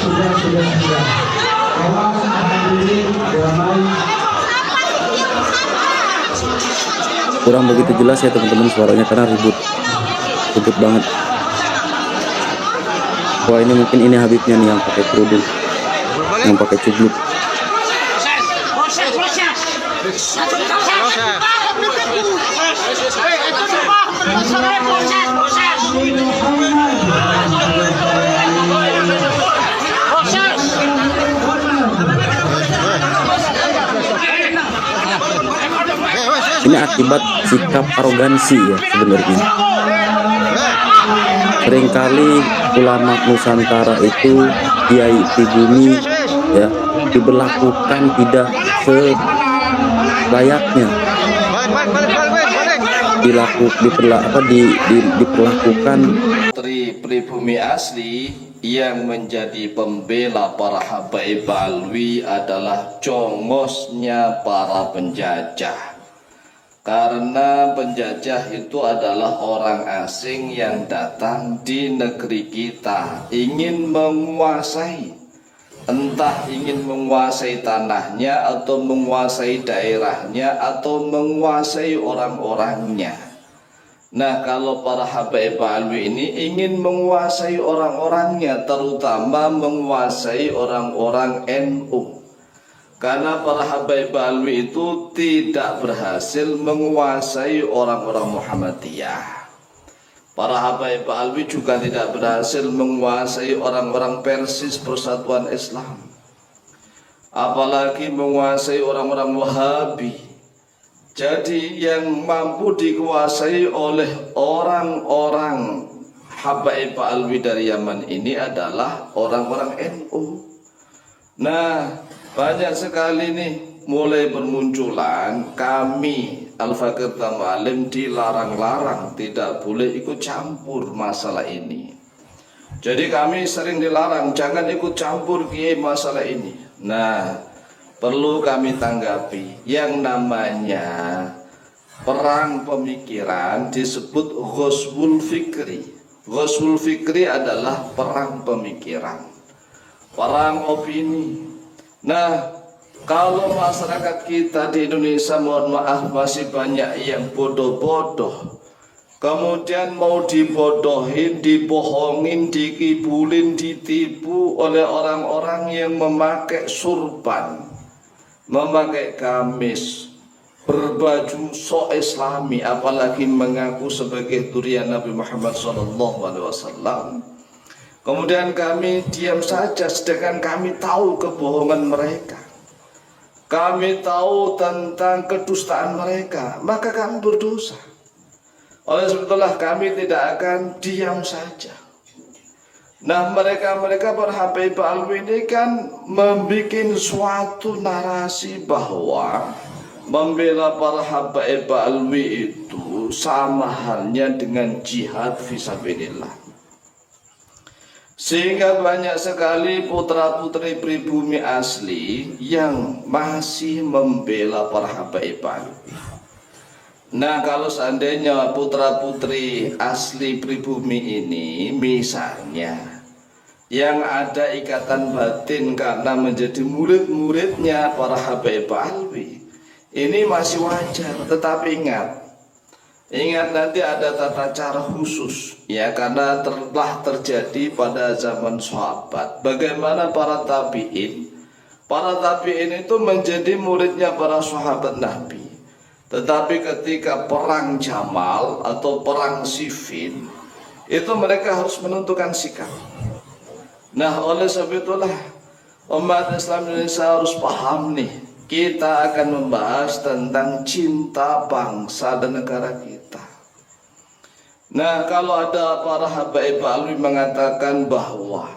Sudah. Tolong hadirin damai. Kurang begitu jelas ya teman-teman suaranya karena ribut banget. Wah, ini mungkin ini Habibnya nih yang pakai kerudung, yang pakai cubluk. Ini akibat sikap arogansi ya sebenarnya. Seringkali ulama Nusantara itu kiai pribumi ya diberlakukan tidak selayaknya, diperlakukan. Putri pribumi asli yang menjadi pembela para habaib alwi adalah congosnya para penjajah. Karena penjajah itu adalah orang asing yang datang di negeri kita, ingin menguasai, entah ingin menguasai tanahnya atau menguasai daerahnya atau menguasai orang-orangnya. Nah, kalau para habaib alwi ini ingin menguasai orang-orangnya, terutama menguasai orang-orang NU. Karena para habaib alwi itu tidak berhasil menguasai orang-orang Muhammadiyah. Para habaib alwi juga tidak berhasil menguasai orang-orang Persis Persatuan Islam. Apalagi menguasai orang-orang Wahabi. Jadi yang mampu dikuasai oleh orang-orang habaib alwi dari Yaman ini adalah orang-orang NU. Nah, banyak sekali nih mulai bermunculan kami Al-Fakir Tamalim dilarang-larang, tidak boleh ikut campur masalah ini. Jadi kami sering dilarang, jangan ikut campur kiai masalah ini. Nah, perlu kami tanggapi yang namanya perang pemikiran disebut Ghazwul Fikri. Ghazwul Fikri adalah perang pemikiran, perang opini. Nah, kalau masyarakat kita di Indonesia, mohon maaf, masih banyak yang bodoh-bodoh, kemudian mau dibodohin, dibohongin, dikibulin, ditipu oleh orang-orang yang memakai surban, memakai gamis, berbaju sok islami, apalagi mengaku sebagai durian Nabi Muhammad SAW. Kemudian kami diam saja, sedangkan kami tahu kebohongan mereka, kami tahu tentang kedustaan mereka, maka kami berdosa. Oleh sebab itulah kami tidak akan diam saja. Nah, mereka para habaib alwi ini kan membuat suatu narasi bahwa membela para habaib alwi itu sama halnya dengan jihad fisabilillah. Sehingga banyak sekali putra-putri pribumi asli yang masih membela para habaib alwi. Nah, kalau seandainya putra-putri asli pribumi ini misalnya yang ada ikatan batin karena menjadi murid-muridnya para habaib alwi, ini masih wajar. Tetapi ingat nanti ada tata cara khusus ya, karena telah terjadi pada zaman sahabat bagaimana para tabi'in itu menjadi muridnya para sahabat Nabi. Tetapi ketika perang Jamal atau perang Siffin, itu mereka harus menentukan sikap. Nah, oleh sebab itulah umat Islam Indonesia harus paham nih, kita akan membahas tentang cinta bangsa dan negara kita. Nah, kalau ada para habaib alwi mengatakan bahwa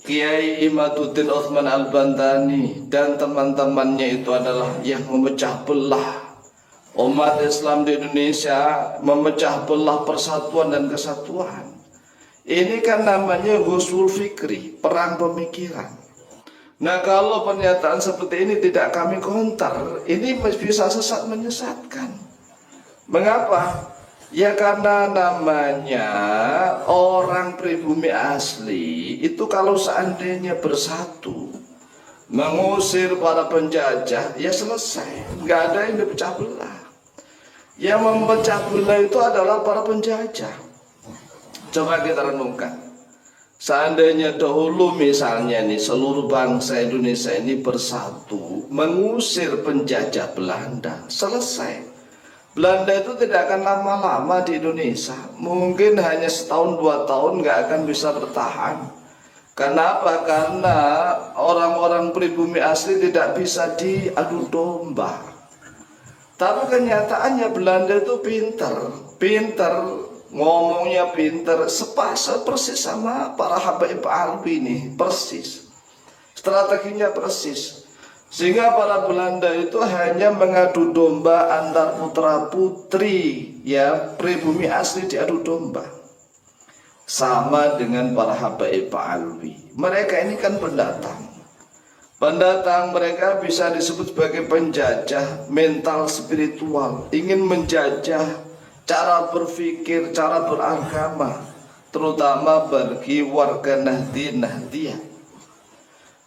Kiai Imaduddin Utsman Al-Bantani dan teman-temannya itu adalah yang memecah belah umat Islam di Indonesia, memecah belah persatuan dan kesatuan, ini kan namanya Ghazwul Fikri, perang pemikiran. Nah, kalau pernyataan seperti ini tidak kami konter, ini bisa sesat menyesatkan. Mengapa? Ya karena namanya orang pribumi asli itu kalau seandainya bersatu mengusir para penjajah, ya selesai, nggak ada yang dipecah belah. Yang memecah belah itu adalah para penjajah. Coba kita renungkan, seandainya dahulu misalnya nih seluruh bangsa Indonesia ini bersatu mengusir penjajah Belanda, selesai. Belanda itu tidak akan lama-lama di Indonesia, mungkin hanya setahun 2 tahun nggak akan bisa bertahan. Kenapa? Karena orang-orang pribumi asli tidak bisa diadu domba. Tapi kenyataannya Belanda itu pinter, ngomongnya pinter, persis sama para Habaib Alwi ini, persis. Strateginya persis. Sehingga para Belanda itu hanya mengadu domba antar putra putri, ya pribumi asli diadu domba. Sama dengan para Habaib Alwi. Mereka ini kan pendatang. Pendatang mereka bisa disebut sebagai penjajah mental spiritual, ingin menjajah cara berpikir, cara beragama, terutama bagi warga Nahdiyah.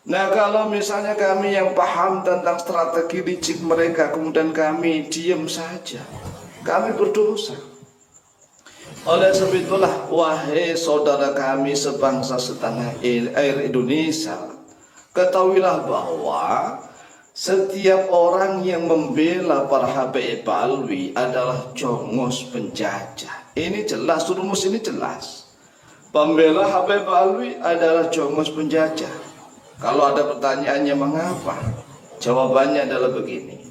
Nah kalau misalnya kami yang paham tentang strategi licik mereka, kemudian kami diam saja, kami berdosa. Oleh sebab itulah, wahai saudara kami sebangsa setanah air Indonesia, ketahuilah bahwa setiap orang yang membela para Habaib Alwi adalah jongos penjajah. Ini jelas, rumus ini jelas. Pembela Habaib Alwi adalah jongos penjajah. Kalau ada pertanyaannya mengapa? Jawabannya adalah begini.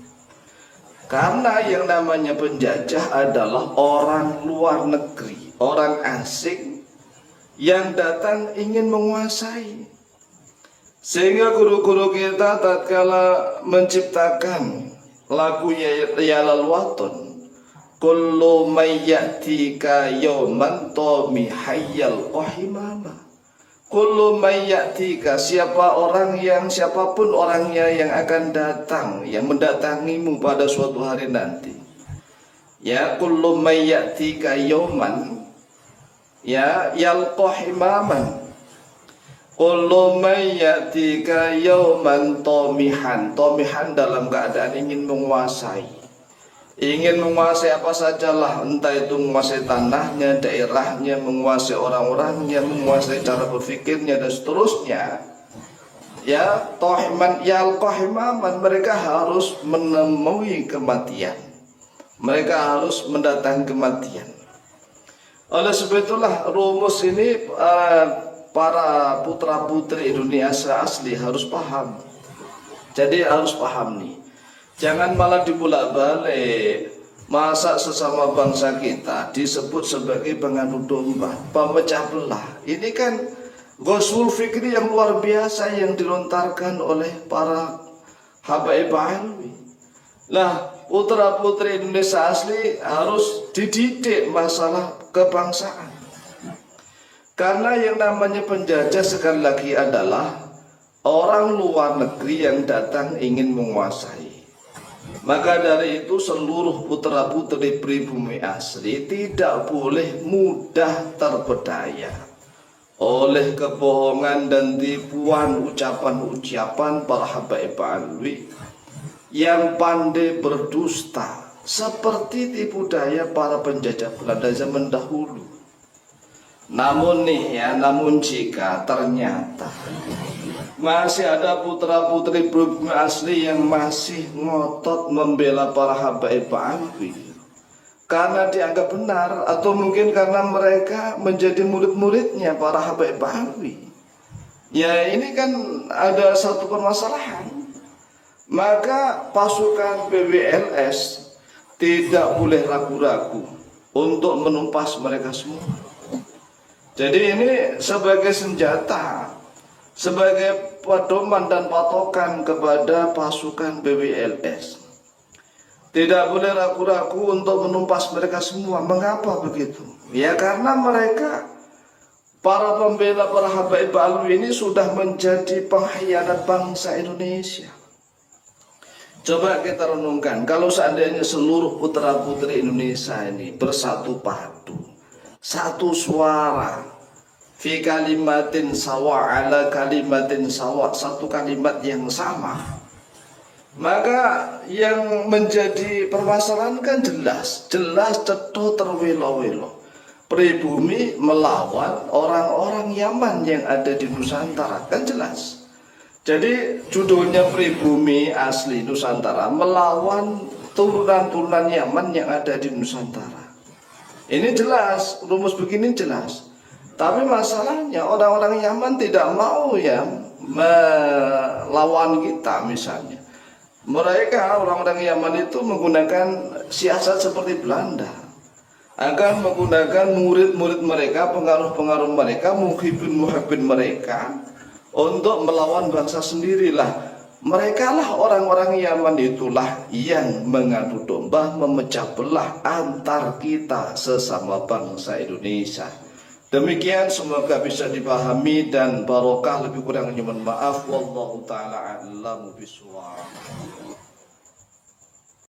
Karena yang namanya penjajah adalah orang luar negeri, orang asing yang datang ingin menguasai. Sehingga guru-guru kita tatkala menciptakan lagu Ya Lalwatun, kullu mayyatika yawman tomi hayyal qahimama. Kullu mayyatika, siapapun orangnya yang akan datang, yang mendatangimu pada suatu hari nanti. Ya, kullu mayyatika yawman, ya yalqahimaman. Kullu mayyatika yawman tomihan. Tomihan dalam keadaan ingin menguasai. Ingin menguasai apa sajalah, entah itu menguasai tanahnya, daerahnya, menguasai orang-orangnya, menguasai cara berpikirnya dan seterusnya. Ya, tohiman yalqahimaman, mereka harus menemui kematian. Mereka harus mendatangi kematian. Oleh sebab itulah rumus ini para putra-putri Indonesia asli harus paham. Jadi harus paham nih. Jangan malah dibulak-balik. Masa sesama bangsa kita disebut sebagai pengadu domba, pemecah belah. Ini kan ghusul fikri yang luar biasa yang dilontarkan oleh para Habaib Alwi. Nah, putra-putri Indonesia asli harus dididik masalah kebangsaan. Karena yang namanya penjajah sekali lagi adalah orang luar negeri yang datang ingin menguasai. Maka dari itu seluruh putra-putri pribumi asli tidak boleh mudah terpedaya oleh kebohongan dan tipuan ucapan-ucapan para Habaib Alwi yang pandai berdusta seperti tipu daya para penjajah Belanda zaman dahulu. Namun jika ternyata masih ada putra-putri pribumi asli yang masih ngotot membela para Habaib Alwi karena dianggap benar, atau mungkin karena mereka menjadi murid-muridnya para Habaib Alwi, ya ini kan ada satu permasalahan. Maka pasukan PWLS tidak boleh ragu-ragu untuk menumpas mereka semua. Jadi ini sebagai senjata, sebagai pedoman dan patokan kepada pasukan BWLS. Tidak boleh ragu-ragu untuk menumpas mereka semua. Mengapa begitu? Ya karena mereka, para pembela para Habaib Alwi ini sudah menjadi pengkhianat bangsa Indonesia. Coba kita renungkan, kalau seandainya seluruh putra-putri Indonesia ini bersatu padu, satu suara, fi kalimatin sawa ala kalimatin sawa, satu kalimat yang sama, maka yang menjadi permasalahan kan jelas ceto terwelo-welo. Pribumi melawan orang-orang Yaman yang ada di Nusantara, kan jelas. Jadi judulnya Pribumi Asli Nusantara melawan turunan-turunan Yaman yang ada di Nusantara. Ini jelas, rumus begini jelas. Tapi masalahnya orang-orang Yaman tidak mau ya melawan kita misalnya. Mereka orang-orang Yaman itu menggunakan siasat seperti Belanda. Akan menggunakan murid-murid mereka, pengaruh-pengaruh mereka, muhibbin mereka untuk melawan bangsa sendirilah. Mereka lah orang-orang Yaman itulah yang mengadu domba, memecah belah antar kita sesama bangsa Indonesia. Demikian semoga bisa dipahami dan barokah, lebih kurangnya mohon maaf. Wallahu taala a'lamu bishawab.